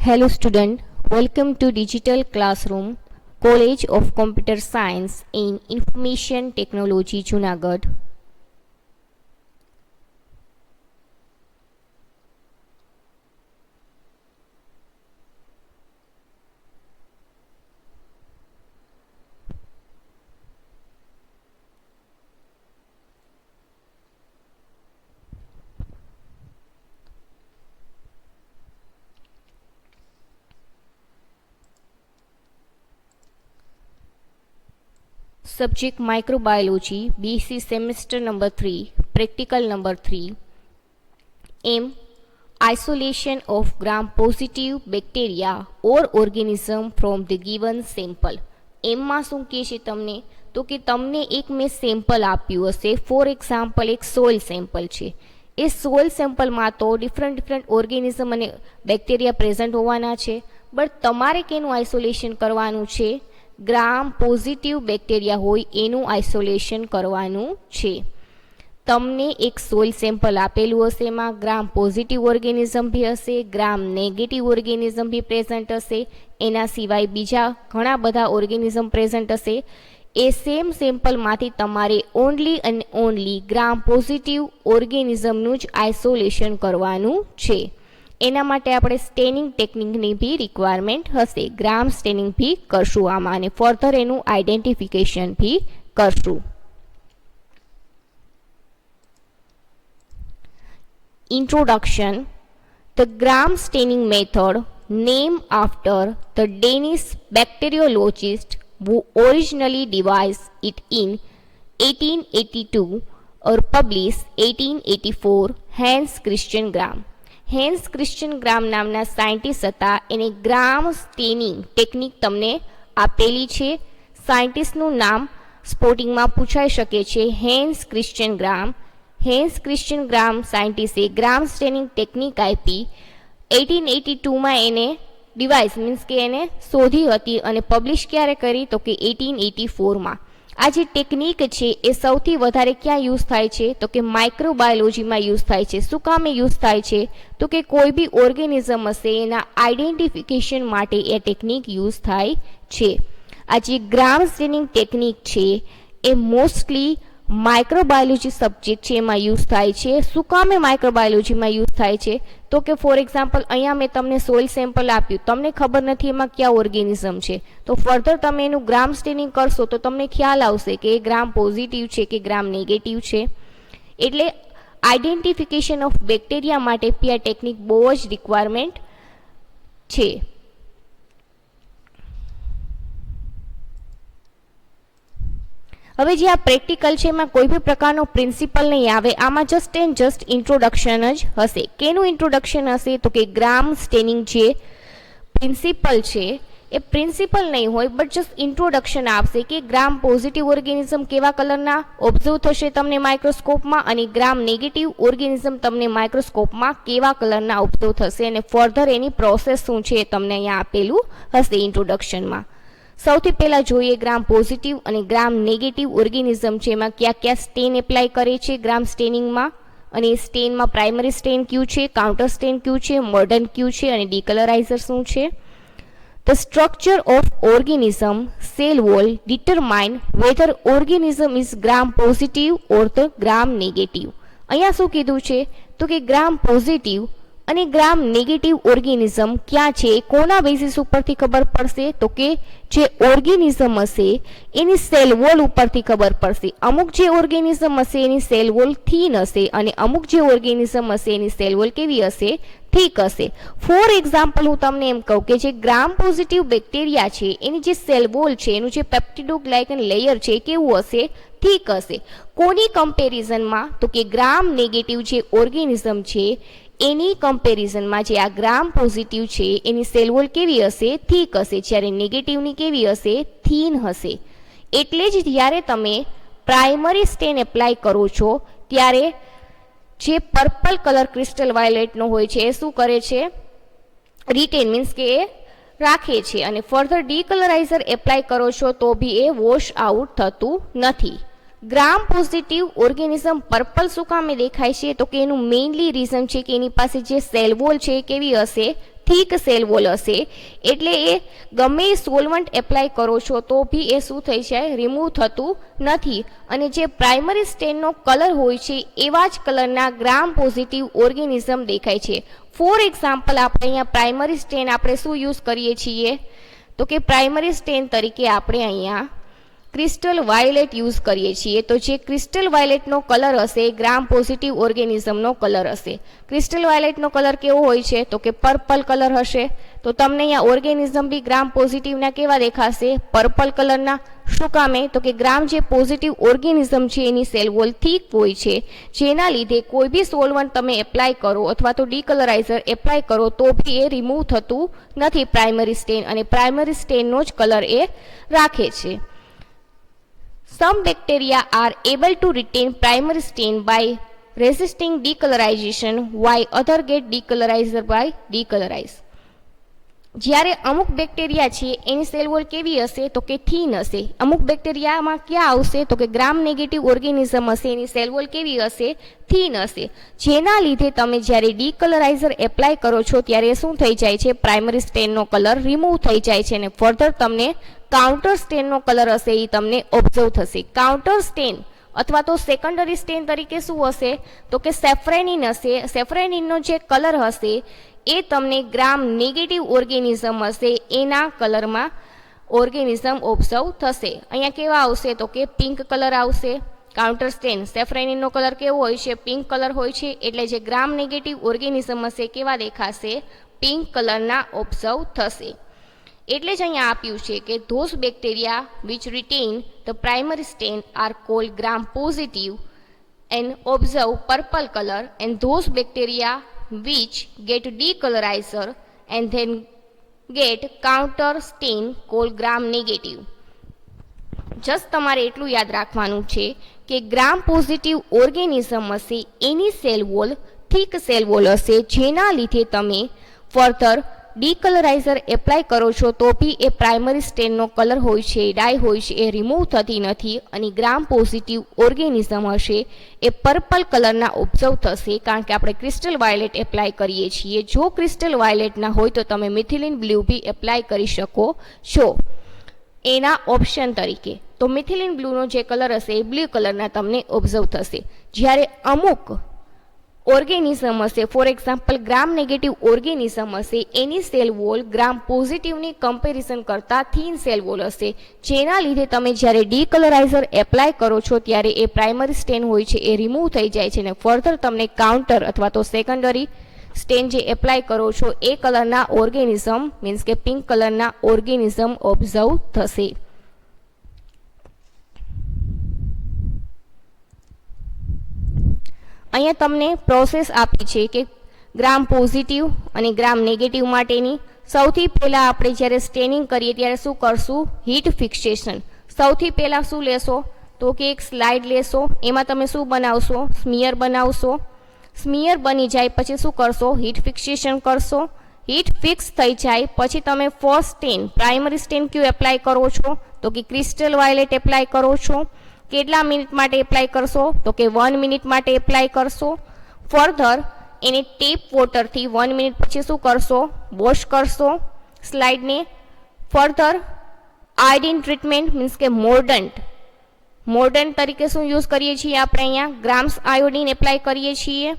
Hello student, welcome to Digital Classroom, College of Computer Science in Information Technology, Junagadh. Subject Microbiology, BC Semester number 3, Practical number 3. Aim Isolation of gram-positive bacteria or organism from the given sample. એમમાં શું કહે છે તમને તો કે તમને એક મેં sample આપ્યું હશે. ફોર એક્ઝામ્પલ એક સોઇલ સેમ્પલ છે. એ સોઇલ સેમ્પલમાં તો ડિફરન્ટ ઓર્ગેનિઝમ અને બેક્ટેરિયા પ્રેઝન્ટ હોવાના છે, બટ તમારે કેનું આઇસોલેશન કરવાનું છે? ગ્રામ પોઝિટિવ બેક્ટેરિયા હોય એનું આઇસોલેશન કરવાનું છે. તમને એક સોઇલ સેમ્પલ આપેલું હશે, એમાં ગ્રામ પોઝિટિવ ઓર્ગેનિઝમ બી હશે, ગ્રામ નેગેટિવ ઓર્ગેનિઝમ બી પ્રેઝન્ટ હશે, એના સિવાય બીજા ઘણા બધા ઓર્ગેનિઝમ પ્રેઝન્ટ હશે. એ સેમ સેમ્પલમાંથી તમારે ઓનલી અને ઓનલી ગ્રામ પોઝિટિવ ઓર્ગેનિઝમનું જ આઇસોલેશન કરવાનું છે. એના માટે આપણે સ્ટેનિંગ ટેકનિકની બી રિક્વાયરમેન્ટ હશે. ગ્રામ સ્ટેનિંગ બી કરશું આમાં અને ફર્ધર એનું આઈડેન્ટિફિકેશન બી કરશું. Introduction. The gram staining method, named after the Danish bacteriologist who originally devised it in 1882 or published 1884, Hans Christian Gram. Hans Christian Gram નામના સાયન્ટિસ્ટ હતા. એને ગ્રામ સ્ટેનિંગ ટેકનિક તમને આપેલી છે. સાયન્ટિસ્ટનું નામ સ્પોર્ટિંગમાં પૂછાઈ શકે છે. હેન્સ ક્રિશ્ચિયન ગ્રામ. હેન્સ ક્રિશ્ચિયન ગ્રામ સાયન્ટિસ્ટે ગ્રામ સ્ટેનિંગ ટેકનિક આપી 1882માં. એને ડિવાઇસ મીન્સ કે એને શોધી હતી અને પબ્લિશ ક્યારે કરી તો કે 1884માં. આ જે ટેકનિક છે એ સૌથી વધારે ક્યાં યુઝ થાય છે તો કે માઇક્રોબાયોલોજીમાં યુઝ થાય છે. શું કામે યુઝ થાય છે તો કે કોઈ બી ઓર્ગેનિઝમ હશે એના આઈડેન્ટિફિકેશન માટે એ ટેકનિક યુઝ થાય છે. આ જે ગ્રામ સ્ટેનિંગ ટેકનિક છે એ મોસ્ટલી માઇક્રોબાયોલોજી સબ્જેક્ટ છે એમાં યુઝ થાય છે. શું કામે માઇક્રોબાયોલોજીમાં યુઝ થાય છે તો કે ફોર એક્ઝામ્પલ અહીંયા મેં તમને સોઇલ સેમ્પલ આપ્યું, તમને ખબર નથી એમાં કયા ઓર્ગેનિઝમ છે, તો ફર્ધર તમે એનું ગ્રામ સ્ટેનિંગ કરશો તો તમને ખ્યાલ આવશે કે એ ગ્રામ પોઝિટિવ છે કે ગ્રામ નેગેટિવ છે. એટલે આઈડેન્ટિફિકેશન ઓફ બેક્ટેરિયા માટે બી આ ટેકનિક બહુ જ રિક્વાયરમેન્ટ છે. હવે જે આ પ્રેક્ટિકલ છે એમાં કોઈ બી પ્રકારનો પ્રિન્સિપલ નહીં આવે. આમાં જસ્ટ એન્ડ જસ્ટ ઇન્ટ્રોડક્શન જ હશે. કેનું ઇન્ટ્રોડક્શન હશે તો કે ગ્રામ સ્ટેનિંગ જે પ્રિન્સિપલ છે એ પ્રિન્સિપલ નહીં હોય, બટ જસ્ટ ઇન્ટ્રોડક્શન આપશે કે ગ્રામ પોઝિટિવ ઓર્ગેનિઝમ કેવા કલરના ઓબ્ઝર્વ થશે તમને માઇક્રોસ્કોપમાં અને ગ્રામ નેગેટિવ ઓર્ગેનિઝમ તમને માઇક્રોસ્કોપમાં કેવા કલરના ઓબ્ઝર્વ થશે અને ફર્ધર એની પ્રોસેસ શું છે એ તમને અહીંયા આપેલું હશે ઇન્ટ્રોડક્શનમાં. સૌથી પહેલાં જોઈએ ગ્રામ પોઝિટિવ અને ગ્રામ નેગેટિવ ઓર્ગેનિઝમ છે એમાં ક્યાં ક્યાં સ્ટેન એપ્લાય કરે છે ગ્રામ સ્ટેનિંગમાં, અને એ સ્ટેનમાં પ્રાઇમરી સ્ટેન ક્યુ છે, કાઉન્ટર સ્ટેન ક્યુ છે, મોડર્ન ક્યુ છે અને ડીકલરાઇઝર શું છે. The structure of organism cell wall determine whether organism is gram positive or the gram negative. અહીંયા શું કીધું છે તો કે ગ્રામ પોઝિટિવ અને ગ્રામ નેગેટિવ ઓર્ગેનિઝમ ક્યાં છે, કોના બેસિસ ઉપરથી ખબર પડશે તો કે જે ઓર્ગેનિઝમ હશે એની સેલ વોલ ઉપરથી ખબર પડશે. અમુક જે ઓર્ગેનિઝમ હશે એની સેલ વોલ થીન હશે અને અમુક જે ઓર્ગેનિઝમ હશે એની સેલ વોલ કેવી હશે? થીક હશે. ફોર એક્ઝામ્પલ હું તમને એમ કહું કે જે ગ્રામ પોઝિટિવ બેક્ટેરિયા છે એની જે સેલ વોલ છે એનું જે પેપ્ટિડોગ્લાયકન લેયર છે કેવું હશે? થીક હશે. કોની કમ્પેરિઝનમાં તો કે ગ્રામ નેગેટિવ જે ઓર્ગેનિઝમ છે એની કમ્પેરિઝનમાં જે આ ગ્રામ પોઝિટિવ છે એની સેલ વોલ કેવી હશે? થીક હશે, જ્યારે નેગેટિવની કેવી હશે? થીન હશે. એટલે જ જ્યારે તમે પ્રાઇમરી સ્ટેન એપ્લાય કરો છો ત્યારે જે પર્પલ કલર ક્રિસ્ટલ વાયોલેટનો હોય છે એ શું કરે છે? રિટેન મીન્સ કે એ રાખે છે, અને ફર્ધર ડીકલરાઇઝર એપ્લાય કરો છો તો બી એ વોશ આઉટ થતું નથી. ગ્રામ પોઝિટિવ ઓર્ગેનિઝમ પર્પલ શું કામે દેખાય છે તો કે એનું મેઇનલી રીઝન છે કે એની પાસે જે સેલ વોલ છે એ કેવી હશે? થીક સેલ વોલ હશે, એટલે એ ગમે સોલવન્ટ એપ્લાય કરો છો તો બી એ શું થઈ જાય, રિમૂવ થતું નથી. અને જે પ્રાઇમરી સ્ટેનનો કલર હોય છે એવા જ કલરના ગ્રામ પોઝિટિવ ઓર્ગેનિઝમ દેખાય છે. ફોર એક્ઝામ્પલ આપણે અહીંયા પ્રાઇમરી સ્ટેન આપણે શું યુઝ કરીએ છીએ, તો કે પ્રાઇમરી સ્ટેન તરીકે આપણે અહીંયા ક્રિસ્ટલ વાયોલેટ યુઝ કરીએ છીએ. તો જે ક્રિસ્ટલ વાયોલેટનો કલર હશે ગ્રામ પોઝિટિવ ઓર્ગેનિઝમનો કલર હશે. ક્રિસ્ટલ વાયોલેટનો કલર કેવો હોય છે, તો કે પર્પલ કલર હશે. તો તમને અહીંયા ઓર્ગેનિઝમ બી ગ્રામ પોઝિટિવના કેવા દેખાશે, પર્પલ કલરના. શું કામે, તો કે ગ્રામ જે પોઝિટિવ ઓર્ગેનિઝમ છે એની સેલ વોલ થીક હોય છે, જેના લીધે કોઈ બી સોલવન્ટ તમે એપ્લાય કરો અથવા તો ડીકલરાઇઝર એપ્લાય કરો તો બી એ રિમૂવ થતું નથી પ્રાઇમરી સ્ટેન, અને પ્રાઇમરી સ્ટેનનો જ કલર એ રાખે છે. Some bacteria are able to retain primary stain by resisting decolorization, while other get decolorized by decolorize. જ્યારે અમુક બેક્ટેરિયા છે એની સેલ વોલ કેવી હશે, તો કે થીન હશે. અમુક બેક્ટેરિયામાં ક્યાં આવશે, તો કે ગ્રામ નેગેટિવ ઓર્ગેનિઝમ હશે, એની સેલ વોલ કેવી હશે, થીન હશે. જેના લીધે તમે જ્યારે ડીકલરાઇઝર એપ્લાય કરો છો ત્યારે શું થઈ જાય છે, પ્રાઇમરી સ્ટેનનો કલર રિમૂવ થઈ જાય છે, અને ફર્ધર તમને કાઉન્ટર સ્ટેનનો કલર હશે એ તમને ઓબ્ઝર્વ થશે. કાઉન્ટર સ્ટેન અથવા તો સેકન્ડરી સ્ટેન તરીકે શું હશે, તો કે સેફ્રેનિન હશે. સેફ્રેનિનનો જે કલર હશે એ તમને ગ્રામ નેગેટિવ ઓર્ગેનિઝમ હશે એના કલરમાં ઓર્ગેનિઝમ ઓબ્ઝર્વ થશે. અહીંયા કેવા આવશે, તો કે પિંક કલર આવશે. કાઉન્ટર સ્ટેન સેફ્રેનિનનો કલર કેવો હોય છે, પિંક કલર હોય છે, એટલે જે ગ્રામ નેગેટિવ ઓર્ગેનિઝમ હશે કેવા દેખાશે, પિંક કલરના ઓબ્ઝર્વ થશે. એટલે જ અહીંયા આપ્યું છે કે those bacteria which retain the primary stain are called gram positive and observe purple colour, and those bacteria which get decolorizer and then get counter stain called gram negative. Just તમારે એટલું યાદ રાખવાનું છે કે ગ્રામ પોઝિટિવ ઓર્ગેનિઝમ હશે એની cell wall thick cell wall હશે, જેના લીધે તમે ફર્ધર ડીકલરાઇઝર એપ્લાય કરો છો તો બી એ પ્રાઇમરી સ્ટેનનો કલર હોય છે, ડાય હોય છે, એ રિમૂવ થતી નથી. અને ગ્રામ પોઝિટિવ ઓર્ગેનિઝમ હશે એ પર્પલ કલરના ઓબ્ઝર્વ થશે, કારણ કે આપણે ક્રિસ્ટલ વાયોલેટ એપ્લાય કરીએ છીએ. જો ક્રિસ્ટલ વાયોલેટ ના હોય તો તમે મિથિલિન બ્લુ બી એપ્લાય કરી શકો છો એના ઓપ્શન તરીકે. તો મિથિલિન બ્લુનો જે કલર હશે એ બ્લુ કલરના તમને ઓબ્ઝર્વ થશે. જ્યારે અમુક ઓર્ગેનિઝમ હશે, for example gram negative organism હશે, એની સેલ વોલ ગ્રામ પોઝિટિવની કમ્પેરિઝન કરતાં થીન સેલ વોલ હશે, જેના લીધે તમે જ્યારે ડીકલરાઇઝર એપ્લાય કરો છો ત્યારે એ પ્રાઇમરી સ્ટેન હોય છે એ રિમૂવ થઈ જાય છે, અને ફર્ધર તમને કાઉન્ટર અથવા તો સેકન્ડરી સ્ટેન જે એપ્લાય કરો છો એ કલરના ઓર્ગેનિઝમ મીન્સ કે પિંક કલરના ઓર્ગેનિઝમ ઓબ્ઝર્વ થશે. અહીંયા તમને પ્રોસેસ આપી છે કે ગ્રામ પોઝિટિવ અને ગ્રામ નેગેટિવ માટેની. સૌથી પહેલાં આપણે જ્યારે સ્ટેનિંગ કરીએ ત્યારે શું કરશું, હીટ ફિક્સેશન. સૌથી પહેલાં શું લેશો, તો કે એક સ્લાઇડ લેશો, એમાં તમે શું બનાવશો, સ્મિયર બનાવશો. સ્મિયર બની જાય પછી શું કરશો, હીટ ફિક્સેશન કરશો. હીટ ફિક્સ થઈ જાય પછી તમે ફર્સ્ટ સ્ટેન પ્રાઇમરી સ્ટેન ક્યુ એપ્લાય કરો છો, તો કે ક્રિસ્ટલ વાયોલેટ એપ્લાય કરો છો. કેટલા મિનિટ માટે એપ્લાય કરશો, તો કે 1 મિનિટ માટે એપ્લાય કરશો. ફર્ધર એને ટેપ વોટરથી 1 મિનિટ પછી શું કરશો, વોશ કરશો સ્લાઇડને. ફર્ધર આયોડિન ટ્રીટમેન્ટ મીન્સ કે મોર્ડન્ટ તરીકે શું યુઝ કરીએ છીએ આપણે અહીંયા, ગ્રામ્સ આયોડિન એપ્લાય કરીએ છીએ.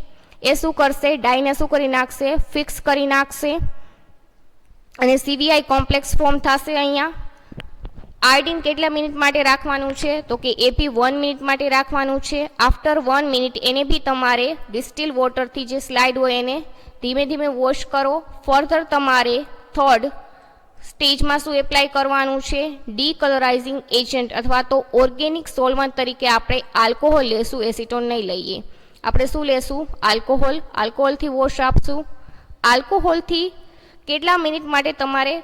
એ શું કરશે, ડાયને શું કરી નાખશે, ફિક્સ કરી નાખશે, અને સીવીઆઈ કોમ્પ્લેક્સ ફોર્મ થશે. અહીંયા આયોડિન કેટલા મિનિટ માટે રાખવાનું છે, તો કે એપી 1 મિનિટ માટે રાખવાનું છે. આફ્ટર 1 મિનિટ એને બી તમારે ડિસ્ટિલ વોટરથી જે સ્લાઇડ હોય એને ધીમે ધીમે વોશ કરો. ફર્ધર તમારે થર્ડ સ્ટેજમાં શું એપ્લાય કરવાનું છે, ડીકલરાઇઝિંગ એજન્ટ અથવા તો ઓર્ગેનિક સોલ્વન્ટ તરીકે આપણે આલ્કોહોલ લેશું, એસિટોન નહીં લઈએ. આપણે શું લેશું, આલ્કોહોલથી વોશ આપશું. આલ્કોહોલથી કેટલા મિનિટ માટે તમારે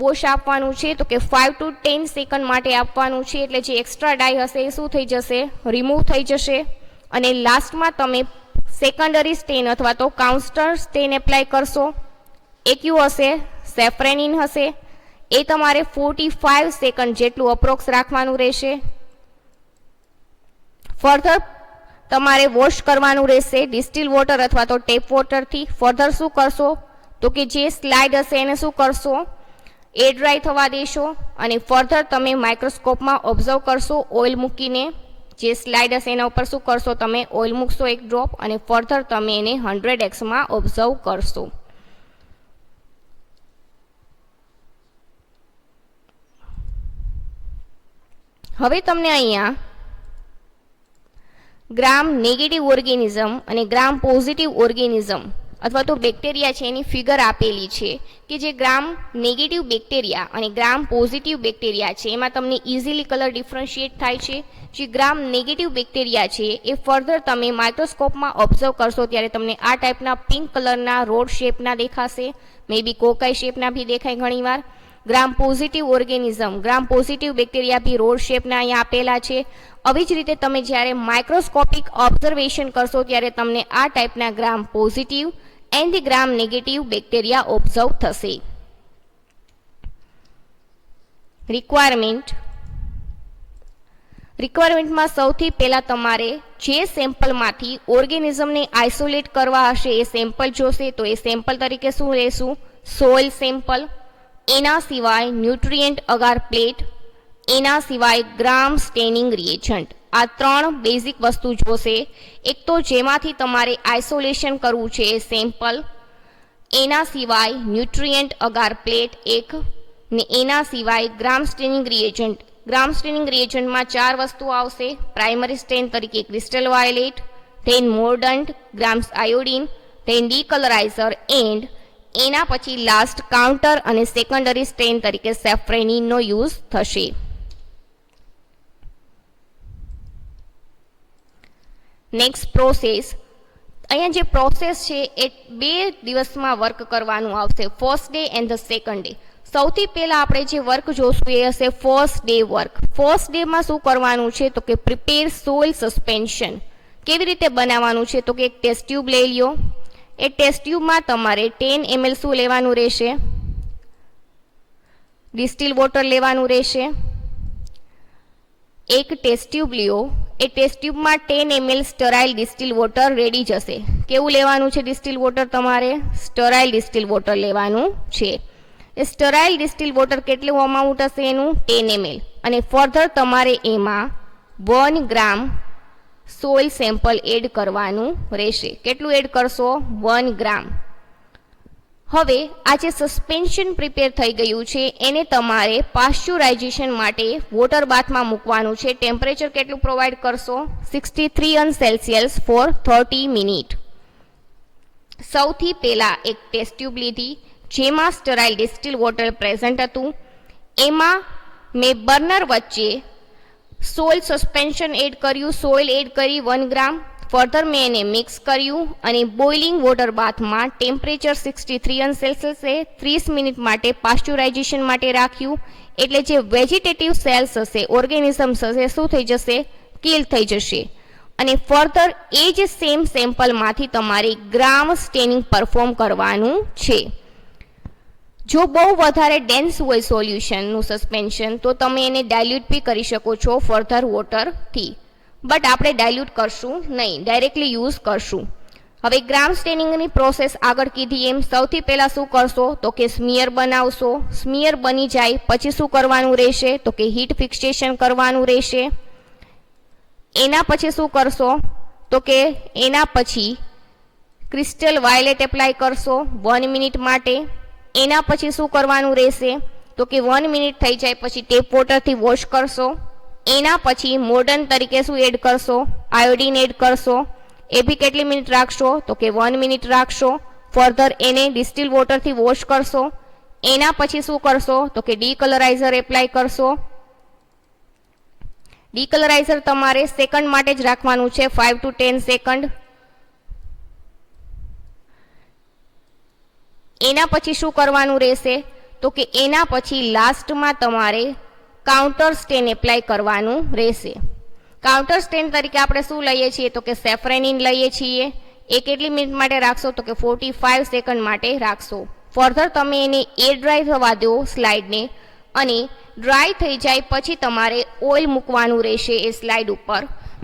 વોશ આપવાનું છે, તો કે 5 to 10 સેકન્ડ માટે આપવાનું છે. એટલે જે એક્સ્ટ્રા ડાય હશે એ શું થઈ જશે, રિમૂવ થઈ જશે. અને લાસ્ટમાં તમે સેકન્ડરી સ્ટેન અથવા તો કાઉન્ટર સ્ટેન એપ્લાય કરશો. એ કયું હશે, સેફ્રેનિન હશે. એ તમારે 45 સેકન્ડ જેટલું અપ્રોક્સ રાખવાનું રહેશે. ફર્ધર તમારે વોશ કરવાનું રહેશે ડિસ્ટિલ વોટર અથવા તો ટેપ વોટરથી. ફર્ધર શું કરશો, તો કે જે સ્લાઇડ હશે એને શું કરશો, એર ડ્રાય થવા દેશો અને ફર્ધર તમે માઇક્રોસ્કોપમાં ઓબ્ઝર્વ કરશો ઓઇલ મૂકીને. જે સ્લાઇડ હશે એના ઉપર શું કરશો, તમે ઓઇલ મૂકશો એક ડ્રોપ અને ફર્ધર તમે એને 100x માં ઓબ્ઝર્વ કરશો. હવે તમને અહીંયા ગ્રામ નેગેટિવ ઓર્ગેનિઝમ અને ગ્રામ પોઝિટિવ ઓર્ગેનિઝમ અથવા તો બેક્ટેરિયા છે એની ફિગર આપેલી છે કે જે ગ્રામ નેગેટિવ બેક્ટેરિયા અને ગ્રામ પોઝિટિવ બેક્ટેરિયા છે એમાં તમને ઇઝીલી કલર ડિફરન્શિએટ થાય છે. જે ગ્રામ નેગેટિવ બેક્ટેરિયા છે એ ફર્ધર તમે માઇક્રોસ્કોપમાં ઓબ્ઝર્વ કરશો ત્યારે તમને આ ટાઈપના પિંક કલરના રોડ શેપના દેખાશે, મે બી કોકાઈ શેપના બી દેખાય ઘણીવાર. ગ્રામ પોઝિટિવ ઓર્ગેનિઝમ, ગ્રામ પોઝિટિવ બેક્ટેરિયા બી રોડ શેપના અહીંયા આપેલા છે. આવી જ રીતે તમે જ્યારે માઇક્રોસ્કોપિક ઓબ્ઝર્વેશન કરશો ત્યારે તમને આ ટાઈપના Gram positive and Gram negative bacteria observe થશે. રિક્વાયરમેન્ટમાં સૌથી પહેલા તમારે જે સેમ્પલમાંથી ઓર્ગેનિઝમને આઇસોલેટ કરવા હશે એ સેમ્પલ જોશે. તો એ સેમ્પલ તરીકે શું લેશું, સોઇલ સેમ્પલ. એના સિવાય ન્યુટ્રિયન્ટ અગાર પ્લેટ, એના સિવાય ગ્રામ સ્ટેનિંગ રિએજન્ટ. આ 3 બેઝિક વસ્તુ જોશે. એક તો જેમાંથી તમારે આઇસોલેશન કરવું છે એ સેમ્પલ, એના સિવાય ન્યુટ્રિયન્ટ અગાર પ્લેટ એક, ને એના સિવાય Gram staining reagent. Gram staining રિએજન્ટમાં 4 વસ્તુ આવશે. પ્રાઇમરી સ્ટેન તરીકે crystal violet, then mordant, Gram's iodine, then decolouriser and એના પછી લાસ્ટ કાઉન્ટર અને સેકન્ડરી સ્ટેન તરીકે સેફ્રેનિનનો યુઝ થશે. Next process. અહીંયા જે પ્રોસેસ છે એ 2 દિવસમાં વર્ક કરવાનું આવશે, first day and the second day. સૌથી પહેલા આપણે જે વર્ક જોશું એ હશે ફર્સ્ટ ડે વર્ક. ફર્સ્ટ ડેમાં શું કરવાનું છે તો કે પ્રિપેર સોઇલ સસ્પેન્શન. કેવી રીતે બનાવવાનું છે તો કે એક ટેસ્ટ ટ્યુબ લઈ લ્યો. એ ટેસ્ટ ટ્યુબમાં તમારે 10 ml શું લેવાનું રહેશે, ડિસ્ટિલ વોટર લેવાનું રહેશે. એક ટેસ્ટ ટ્યુબ લ્યો, એ ટેસ્ટ ટ્યુબમાં 10 ml સ્ટરાઇલ ડિસ્ટિલ વોટર રેડી જશે. કેવું લેવાનું છે ડિસ્ટિલ વોટર, તમારે સ્ટરાઇલ ડિસ્ટિલ વોટર લેવાનું છે. એ સ્ટરાઇલ ડિસ્ટિલ વોટર કેટલું અમાઉન્ટ હશે એનું, 10 ml. અને ફર્ધર તમારે એમાં 1 ગ્રામ સોઇલ સેમ્પલ એડ કરવાનું રહેશે. કેટલું એડ કરશો, 1 ગ્રામ. હવે આ જે સસ્પેન્શન પ્રિપેર થઈ ગયું છે એને તમારે પાશ્ચરાઇઝેશન માટે વોટર બાથમાં મૂકવાનું છે. ટેમ્પરેચર કેટલું પ્રોવાઈડ કરશો, 63°C ફોર 30 મિનિટ. સૌથી પહેલા એક ટેસ્ટ ટ્યુબ લીધી જેમાં સ્ટરાઇલ ડિસ્ટિલ વોટર પ્રેઝન્ટ હતું. એમાં મેં બર્નર વચ્ચે સોઇલ સસ્પેન્શન એડ કર્યું, સોઇલ એડ કરી 1 ગ્રામ. ફર્ધર મેં એને મિક્સ કર્યું અને બોઇલિંગ વોટર બાથમાં ટેમ્પરેચર 63°C 30 મિનિટ માટે પાશ્ચરાઇઝેશન માટે રાખ્યું. એટલે જે વેજીટેટિવ સેલ્સ હશે, ઓર્ગેનિઝમ્સ હશે, શું થઈ જશે, કિલ થઈ જશે. અને ફર્ધર એ જ સેમ સેમ્પલમાંથી તમારે ગ્રામ સ્ટેનિંગ પરફોર્મ કરવાનું છે. જો બહુ વધારે ડેન્સ હોય સોલ્યુશનનું સસ્પેન્શન તો તમે એને ડાયલ્યુટ બી કરી શકો છો ફર્ધર વોટરથી. બટ આપણે ડાયલ્યુટ કરશું નહીં, ડાયરેક્ટલી યુઝ કરશું. હવે ગ્રામ સ્ટેનિંગની પ્રોસેસ આગળ કીધી એમ સૌથી પહેલાં શું કરશો તો કે સ્મિયર બનાવશો. સ્મિયર બની જાય પછી શું કરવાનું રહેશે તો કે હીટ ફિક્સેશન કરવાનું રહેશે. એના પછી શું કરશો તો કે એના પછી ક્રિસ્ટલ વાયોલેટ એપ્લાય કરશો 1 મિનિટ માટે. એના પછી શું કરવાનું રહેશે તો કે 1 મિનિટ થઈ જાય પછી ટેપ વોટરથી વોશ કરશો. એના પછી મોર્ડન તરીકે શું એડ કરશો, આયોડિન એડ કરશો. એ બી કેટલી મિનિટ રાખશો તો કે 1 મિનિટ રાખશો. ફર્ધર એને ડિસ્ટિલ વોટરથી વોશ કરશો. એના પછી શું કરશો તો કે ડીકલરાઇઝર એપ્લાય કરશો. ડીકલરાઇઝર તમારે સેકન્ડ માટે જ રાખવાનું છે, 5 to 10 સેકન્ડ. એના પછી શું કરવાનું રહેશે તો કે એના પછી લાસ્ટમાં તમારે કાઉન્ટર સ્ટેન એપ્લાય કરવાનું રહેશે. કાઉન્ટર સ્ટેન તરીકે આપણે શું લઈએ છીએ તો કે સેફ્રેનિન લઈએ છીએ. એ કેટલી મિનિટ માટે રાખશો તો કે 45 સેકન્ડ માટે રાખશો. ફર્ધર તમે એને એર ડ્રાય થવા દો સ્લાઇડને, અને ડ્રાય થઈ જાય પછી તમારે ઓઇલ મૂકવાનું રહેશે એ સ્લાઇડ ઉપર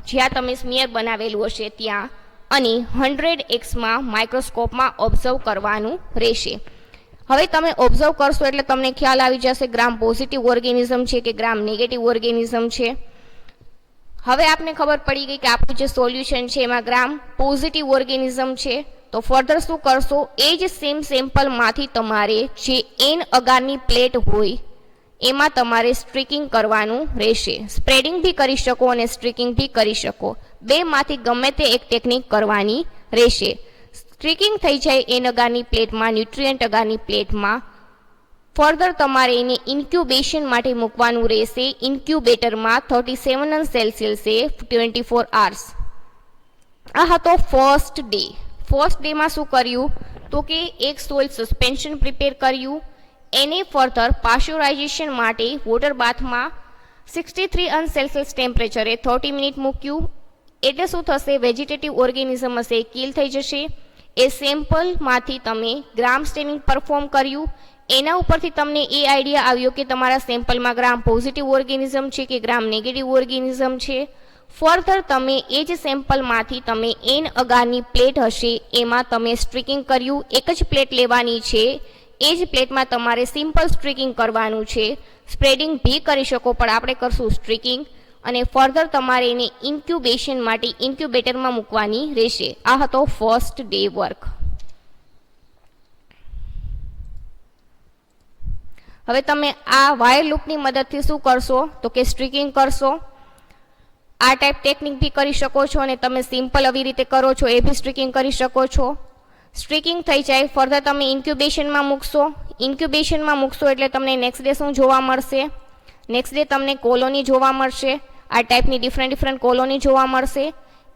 જ્યાં તમે સ્મિયર બનાવેલું હશે ત્યાં. અને 100x માઇક્રોસ્કોપમાં ઓબ્ઝર્વ કરવાનું રહેશે. હવે તમે ઓબ્ઝર્વ કરશો એટલે તમને ખ્યાલ આવી જશે ગ્રામ પોઝિટિવ ઓર્ગેનિઝમ છે કે ગ્રામ નેગેટિવ ઓર્ગેનિઝમ છે. હવે આપને ખબર પડી ગઈ કે આપણું જે સોલ્યુશન છે એમાં ગ્રામ પોઝિટિવ ઓર્ગેનિઝમ છે. તો ફર્ધર શું કરશો, એ જ સેમ સેમ્પલમાંથી તમારે જે N અગારની પ્લેટ હોય એમાં તમારે સ્ટ્રીકિંગ કરવાનું રહેશે. સ્પ્રેડિંગ બી કરી શકો અને સ્ટ્રીકિંગ બી કરી શકો, બેમાંથી ગમે તે એક ટેકનિક કરવાની રહેશે. સ્ટ્રીકિંગ થઈ જાય N અગારની પ્લેટમાં, ન્યુટ્રિયન્ટ અગારની પ્લેટમાં, ફર્ધર તમારે એને ઇન્ક્યુબેશન માટે મૂકવાનું રહેશે ઇન્ક્યુબેટરમાં 37°C 24 hours. આ હતો ફર્સ્ટ ડે. ફર્સ્ટ ડેમાં શું કર્યું તો કે એક સોઇલ સસ્પેન્શન પ્રિપેર કર્યું, એને ફર્ધર પાસ્ચરાઇઝેશન માટે વોટર બાથમાં 63°C ટેમ્પરેચરે 30 મિનિટ મૂક્યું. એટલે શું થશે, વેજીટેટિવ ઓર્ગેનિઝમ હશે કિલ થઈ જશે. એ સેમ્પલમાંથી તમે ગ્રામ સ્ટેનિંગ પરફોર્મ કર્યું. એના ઉપરથી તમને એ આઈડિયા આવ્યો કે તમારા સેમ્પલમાં ગ્રામ પોઝિટિવ ઓર્ગેનિઝમ છે કે ગ્રામ નેગેટિવ ઓર્ગેનિઝમ છે. ફર્ધર તમે એ જ સેમ્પલમાંથી તમે N અગારની પ્લેટ હશે એમાં તમે સ્ટ્રીકિંગ કર્યું. એક જ પ્લેટ લેવાની છે, એ જ પ્લેટમાં તમારે સિમ્પલ સ્ટ્રીકિંગ કરવાનું છે. સ્પ્રેડિંગ બી કરી શકો પણ આપણે કરશું સ્ટ્રીકિંગ. અને ફર્ધર તમારે એને ઇન્ક્યુબેશન માટે ઇન્ક્યુબેટરમાં મૂકવાની રહેશે. આ હતો ફર્સ્ટ ડે વર્ક. હવે તમે આ વાયર લૂપની મદદથી શું કરશો તો કે સ્ટ્રીકિંગ કરશો. આ ટાઈપ ટેકનિક બી કરી શકો છો અને તમે સિમ્પલ આવી રીતે કરો છો એ બી સ્ટ્રીકિંગ કરી શકો છો. સ્ટ્રીકિંગ થઈ જાય ફર્ધર તમે ઇન્ક્યુબેશનમાં મૂકશો. ઇન્ક્યુબેશનમાં મૂકશો એટલે તમને નેક્સ્ટ ડે શું જોવા મળશે, નેક્સ્ટ ડે તમને કોલોની જોવા મળશે. આ ટાઈપની ડિફરન્ટ કોલોની જોવા મળશે.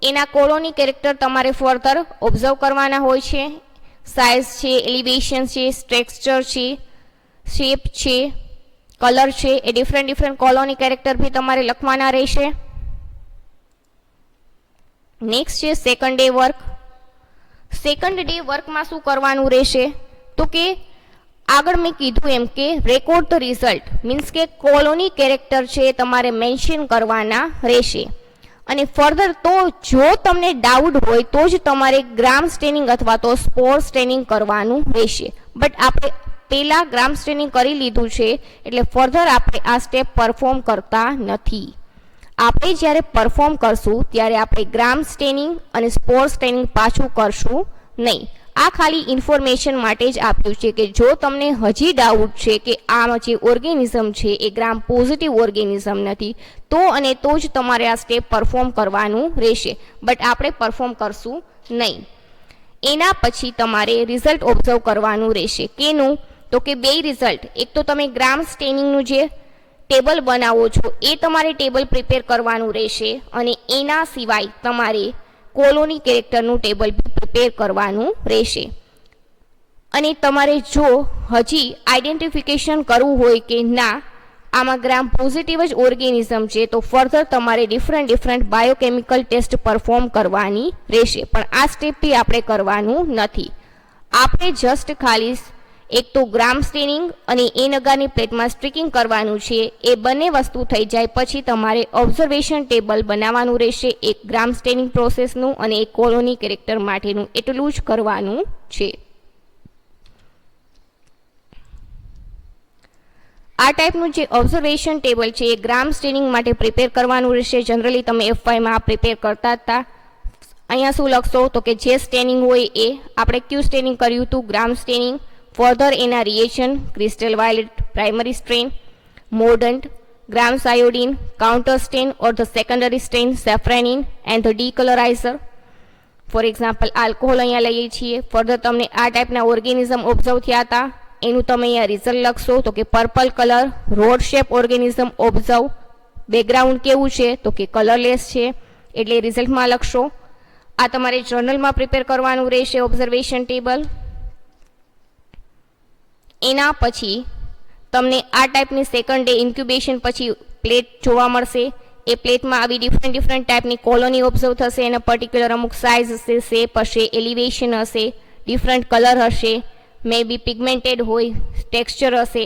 એના કોલોની કેરેક્ટર તમારે ફર્ધર ઓબ્ઝર્વ કરવાના હોય છે. સાઇઝ છે, એલિવેશન છે, ટેક્સચર છે, શેપ છે, કલર છે, એ ડિફરન્ટ કોલોની કેરેક્ટર બી તમારે લખવાના રહેશે. નેક્સ્ટ છે second day work. Second day વર્કમાં શું કરવાનું રહેશે તો કે આગળ મેં કીધું એમ કે રેકોર્ડ ધ રિઝલ્ટ મીન્સ કે કોલોની કેરેક્ટર છે તમારે મેન્શન કરવાના રહેશે. અને ફર્ધર તો જો તમને ડાઉટ હોય તો જ તમારે ગ્રામ સ્ટેનિંગ અથવા તો સ્પોર સ્ટેનિંગ કરવાનું રહેશે. બટ આપણે પહેલા ગ્રામ સ્ટેનિંગ કરી લીધું છે એટલે ફર્ધર આપણે આ સ્ટેપ પરફોર્મ કરતા નથી. આપણે જ્યારે પરફોર્મ કરશું ત્યારે આપણે ગ્રામ સ્ટેનિંગ અને સ્પોર સ્ટેનિંગ પાછું કરશું નહીં. આ ખાલી ઇન્ફોર્મેશન માટે જ આપ્યું છે કે જો તમને હજી ડાઉટ છે કે આ જે ઓર્ગેનિઝમ છે એ ગ્રામ પોઝિટિવ ઓર્ગેનિઝમ નથી તો અને તો જ તમારે આ સ્ટેપ પરફોર્મ કરવાનું રહેશે. બટ આપણે પરફોર્મ કરશું નહીં. એના પછી તમારે રિઝલ્ટ ઓબ્ઝર્વ કરવાનું રહેશે. કેનું તો કે બે રિઝલ્ટ, એક તો તમે ગ્રામ સ્ટેનિંગનું જે ટેબલ બનાવો છો એ તમારે ટેબલ પ્રિપેર કરવાનું રહેશે અને એના સિવાય તમારે કોલોની કેરેક્ટરનું ટેબલ બી પ્રિપેર કરવાનું રહેશે. અને તમારે જો હજી આઈડેન્ટિફિકેશન કરવું હોય કે ના આમાં ગ્રામ પોઝિટિવ જ ઓર્ગેનિઝમ છે તો ફર્ધર તમારે ડિફરન્ટ બાયોકેમિકલ ટેસ્ટ પરફોર્મ કરવાની રહેશે. પણ આ સ્ટેપ બી આપણે કરવાનું નથી. આપણે જસ્ટ ખાલી એક તો ગ્રામ સ્ટેનિંગ અને એ નગાની પ્લેટમાં સ્ટ્રીકિંગ કરવાનું છે. એ બંને વસ્તુ થઈ જાય પછી તમારે ઓબ્ઝર્વેશન ટેબલ બનાવવાનું રહેશે, એક ગ્રામ સ્ટેનિંગ પ્રોસેસનું અને એક કોલોની કેરેક્ટર માટેનું. એટલું જ કરવાનું છે. આ ટાઈપનું જે ઓબ્ઝર્વેશન ટેબલ છે એ ગ્રામ સ્ટેનિંગ માટે પ્રિપેર કરવાનું રહેશે. જનરલી તમે F5માં આ પ્રિપેર કરતા હતા. અહીંયા શું લખશો તો કે જે સ્ટેનિંગ હોય એ આપણે ક્યુ સ્ટેનિંગ કર્યું હતું ગ્રામ સ્ટેનિંગ. ફર્ધર એના reaction crystal violet primary strain, mordant, Gram's iodine, counter stain or the secondary stain safranin and the decolouriser. For example alcohol અહીંયા લઈએ છીએ. ફર્ધર તમને આ ટાઈપના ઓર્ગેનિઝમ ઓબ્ઝર્વ થયા હતા એનું તમે અહીંયા રિઝલ્ટ લખશો તો કે purple colour road shape organism observe. Background કેવું છે તો કે કલરલેસ છે એટલે રિઝલ્ટમાં લખશો. આ તમારે જર્નલમાં પ્રિપેર કરવાનું રહેશે ઓબ્ઝર્વેશન ટેબલ. એના પછી તમને આ ટાઈપની સેકન્ડ ડે ઇન્ક્યુબેશન પછી પ્લેટ જોવા મળશે. એ પ્લેટમાં આવી ડિફરન્ટ ટાઈપની કોલોની ઓબ્ઝર્વ થશે. એના પર્ટિક્યુલર અમુક સાઇઝ હશે, શેપ હશે, એલિવેશન હશે, ડિફરન્ટ કલર હશે, મે બી પિગમેન્ટેડ હોય, ટેક્સચર હશે.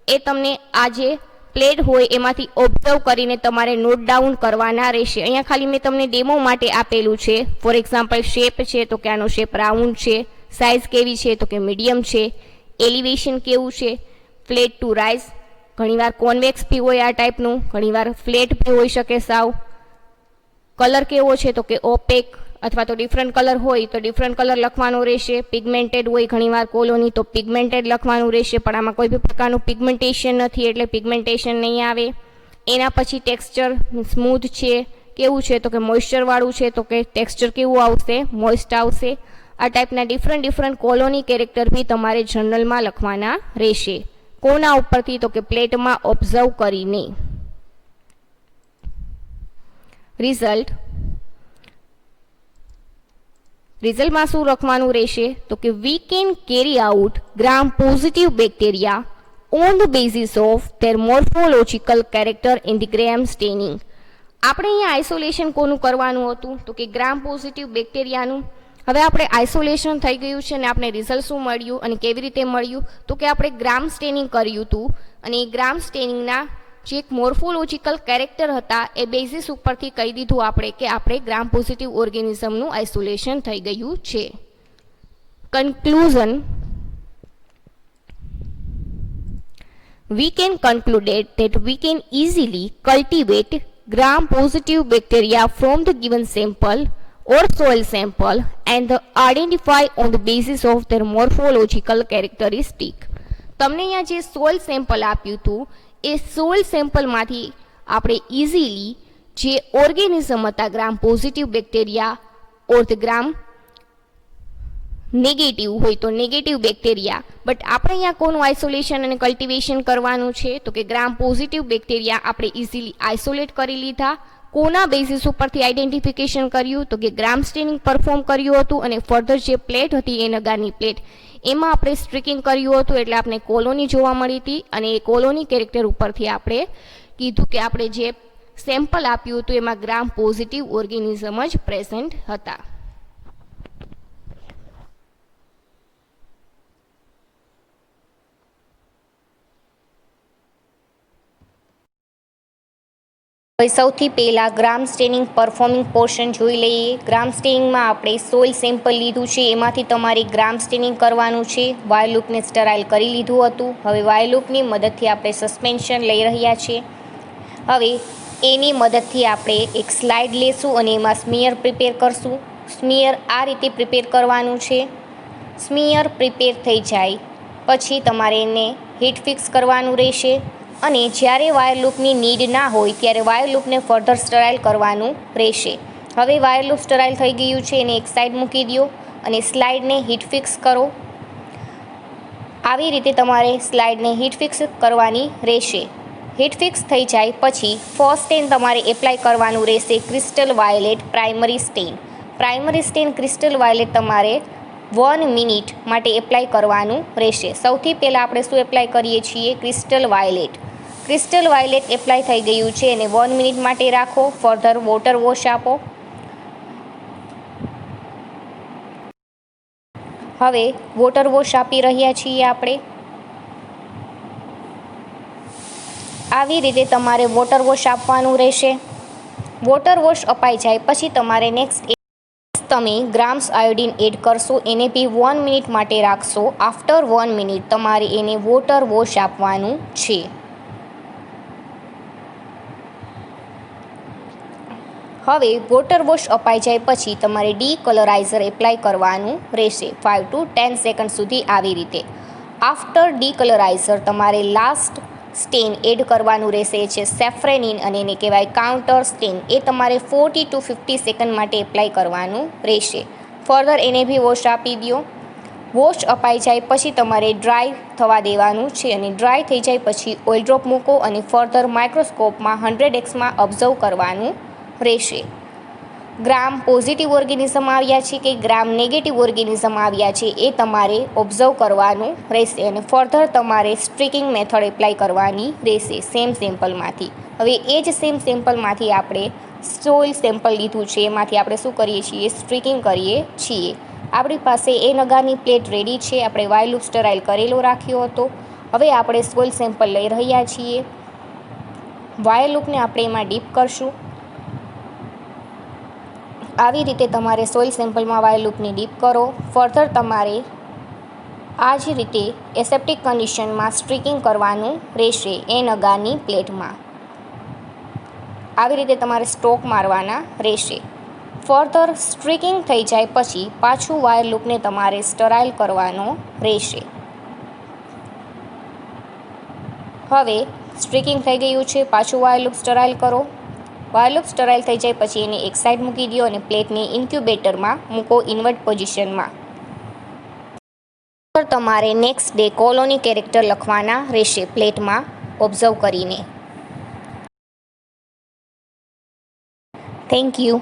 એ તમને આ જે પ્લેટ હોય એમાંથી ઓબ્ઝર્વ કરીને તમારે નોટ ડાઉન કરવાના રહેશે. અહીંયા ખાલી મેં તમને ડેમો માટે આપેલું છે. ફોર એક્ઝામ્પલ શેપ છે તો કે આનો શેપ રાઉન્ડ છે, સાઇઝ કેવી છે તો કે મીડિયમ છે, એલિવેશન કેવું છે, ફ્લેટ ટુ રાઇઝ, ઘણીવાર કોન્વેક્સ બી હોય આ ટાઈપનું, ઘણીવાર ફ્લેટ બી હોઈ શકે સાવ, કલર કેવો છે તો કે ઓપેક અથવા તો ડિફરન્ટ કલર હોય તો ડિફરન્ટ કલર લખવાનો રહેશે, પિગમેન્ટેડ હોય ઘણીવાર કોલોની તો પિગમેન્ટેડ લખવાનું રહેશે, પણ આમાં કોઈ બી પ્રકારનું પિગમેન્ટેશન નથી એટલે પિગમેન્ટેશન નહીં આવે. એના પછી ટેક્સચર સ્મૂથ છે કેવું છે તો કે મોઇસ્ચરવાળું છે તો કે ટેક્સચર કેવું આવશે, મોઇસ્ટ આવશે. આ ટાઈપના ડિફરન્ટ કોલોની કેરેક્ટર બી તમારે જર્નલમાં લખવાના રહેશે. કોના ઉપરથી તો કે પ્લેટમાં ઓબ્ઝર્વ કરીને. રિઝલ્ટમાં શું લખવાનું રહેશે તો કે we can carry out gram positive bacteria on the basis of their morphological character in the gram staining. આપણે અહીંયા આઇસોલેશન કોનું કરવાનું હતું તો કે ગ્રામ પોઝિટિવ બેક્ટેરિયાનું. હવે આપણે આઇસોલેશન થઈ ગયું છે અને આપણે રિઝલ્ટ શું મળ્યું અને કેવી રીતે મળ્યું તો કે આપણે ગ્રામ સ્ટેનિંગ કર્યું હતું અને એ ગ્રામ સ્ટેનિંગના જે એક મોર્ફોલોજિકલ કેરેક્ટર હતા એ બેઝિસ ઉપરથી કહી દીધું આપણે કે આપણે ગ્રામ પોઝિટિવ ઓર્ગેનિઝમનું આઇસોલેશન થઈ ગયું છે. Conclusion, we can conclude that we can easily cultivate gram-positive bacteria from the given sample or soil sample and identify on the basis of their morphological characteristic. તમને અહીંયા જે સોઇલ સેમ્પલ આપ્યું હતું એ soil સેમ્પલમાંથી આપણે easily જે organism હતા Gram positive bacteria or the Gram negative હોય તો નેગેટિવ બેક્ટેરિયા, બટ આપણે અહીંયા કોનું આઇસોલેશન અને કલ્ટિવેશન કરવાનું છે તો કે ગ્રામ પોઝિટિવ બેક્ટેરિયા આપણે ઇઝીલી આઇસોલેટ કરી લીધા. કોના બેઝિસ ઉપરથી આઈડેન્ટિફિકેશન કર્યું તો કે ગ્રામ સ્ટેનિંગ પરફોર્મ કર્યું હતું અને ફર્ધર જે પ્લેટ હતી એ નગારની પ્લેટ એમાં આપણે સ્ટ્રીકિંગ કર્યું હતું એટલે આપણે કોલોની જોવા મળી હતી અને એ કોલોની કેરેક્ટર ઉપરથી આપણે કીધું કે આપણે જે સેમ્પલ આપ્યું હતું એમાં ગ્રામ પોઝિટિવ ઓર્ગેનિઝમ જ પ્રેઝન્ટ હતા. હવે સૌથી પહેલાં ગ્રામ સ્ટેનિંગ પરફોર્મિંગ પોર્શન જોઈ લઈએ. ગ્રામ સ્ટેનિંગમાં આપણે સોઇલ સેમ્પલ લીધું છે એમાંથી તમારે ગ્રામ સ્ટેનિંગ કરવાનું છે. વાયર લૂપને સ્ટરાઇલ કરી લીધું હતું. હવે વાયર લૂપની મદદથી આપણે સસ્પેન્શન લઈ રહ્યા છીએ. હવે એની મદદથી આપણે એક સ્લાઇડ લેશું અને એમાં સ્મિયર પ્રિપેર કરશું. સ્મિયર આ રીતે પ્રિપેર કરવાનું છે. સ્મિયર પ્રિપેર થઈ જાય પછી તમારે એને હીટ ફિક્સ કરવાનું રહેશે અને જ્યારે વાયર લૂપની નીડ ના હોય ત્યારે વાયર લૂપને ફર્ધર સ્ટરાઇલ કરવાનું રહેશે. હવે વાયર લૂપ સ્ટરાઇલ થઈ ગયું છે એને એક સાઈડ મૂકી દો અને સ્લાઇડને હીટ ફિક્સ કરો. આવી રીતે તમારે સ્લાઇડને હીટ ફિક્સ કરવાની રહેશે. હીટ ફિક્સ થઈ જાય પછી ફર્સ્ટ સ્ટેન તમારે એપ્લાય કરવાનું રહેશે crystal violet primary stain. Primary stain crystal violet તમારે 1 મિનિટ માટે એપ્લાય કરવાનું રહેશે. સૌથી પહેલાં આપણે શું એપ્લાય કરીએ છીએ crystal violet. Crystal violet apply થઈ ગયું છે અને 1 મિનિટ માટે રાખો. ફર્ધર વોટર વોશ આપો. હવે વોટર વોશ આપી રહ્યા છીએ આપણે. આવી રીતે તમારે વોટર વોશ આપવાનું રહેશે. વોટર વોશ અપાઈ જાય પછી તમારે નેક્સ્ટ તમે ગ્રામ્સ આયોડિન એડ કરશો. એને બી 1 મિનિટ માટે રાખશો. આફ્ટર 1 મિનિટ તમારે એને વોટર વોશ આપવાનું છે. હવે વોટર વોશ અપાઈ જાય પછી તમારે ડીકલરાઇઝર એપ્લાય કરવાનું રહેશે 5 to 10 સેકન્ડ સુધી આવી રીતે. આફ્ટર ડીકલરાઇઝર તમારે લાસ્ટ સ્ટેન એડ કરવાનું રહેશે છે સેફ્રેનિન અને એને કહેવાય કાઉન્ટર સ્ટેન. એ તમારે 40 to 50 સેકન્ડ માટે એપ્લાય કરવાનું રહેશે. ફર્ધર એને બી વોશ આપી દો. વોશ અપાઈ જાય પછી તમારે ડ્રાય થવા દેવાનું છે અને ડ્રાય થઈ જાય પછી ઓઇલ ડ્રોપ મૂકો અને ફર્ધર માઇક્રોસ્કોપમાં 100x ઓબ્ઝર્વ કરવાનું રહેશે. ગ્રામ પોઝિટિવ ઓર્ગેનિઝમ આવ્યા છે કે ગ્રામ નેગેટિવ ઓર્ગેનિઝમ આવ્યા છે એ તમારે ઓબ્ઝર્વ કરવાનું રહેશે અને ફર્ધર તમારે સ્ટ્રીકિંગ મેથડ એપ્લાય કરવાની રહેશે સેમ સેમ્પલમાંથી. હવે એ જ સેમ સેમ્પલમાંથી આપણે સોઇલ સેમ્પલ લીધું છે એમાંથી આપણે શું કરીએ છીએ સ્ટ્રીકિંગ કરીએ છીએ. આપણી પાસે એ નગાની પ્લેટ રેડી છે. આપણે વાયર લૂપ સ્ટરાઇલ કરેલો રાખ્યો હતો. હવે આપણે સોઇલ સેમ્પલ લઈ રહ્યા છીએ. વાયર લૂપને આપણે એમાં ડીપ કરશું. આવી રીતે તમારે સોઇલ સેમ્પલમાં વાયર લૂપને ડીપ કરો. ફર્ધર તમારે આ જ રીતે એસેપ્ટિક કન્ડિશનમાં સ્ટ્રીકિંગ કરવાનું રહેશે એન અગારની પ્લેટમાં. આવી રીતે તમારે સ્ટ્રોક મારવાના રહેશે. ફર્ધર સ્ટ્રીકિંગ થઈ જાય પછી પાછું વાયર લૂપને તમારે સ્ટરાઇલ કરવાનો રહેશે. હવે સ્ટ્રીકિંગ થઈ ગયું છે, પાછું વાયર લૂપ સ્ટરાઇલ કરો. વાયર લૂપ સ્ટરાઇલ થઈ જાય પછી એને એક સાઈડ મૂકી દો અને પ્લેટને ઇન્ક્યુબેટરમાં મૂકો ઇન્વર્ટ પોઝિશનમાં. તમારે નેક્સ્ટ ડે કોલોની કેરેક્ટર લખવાના રહેશે પ્લેટમાં ઓબ્ઝર્વ કરીને. Thank you.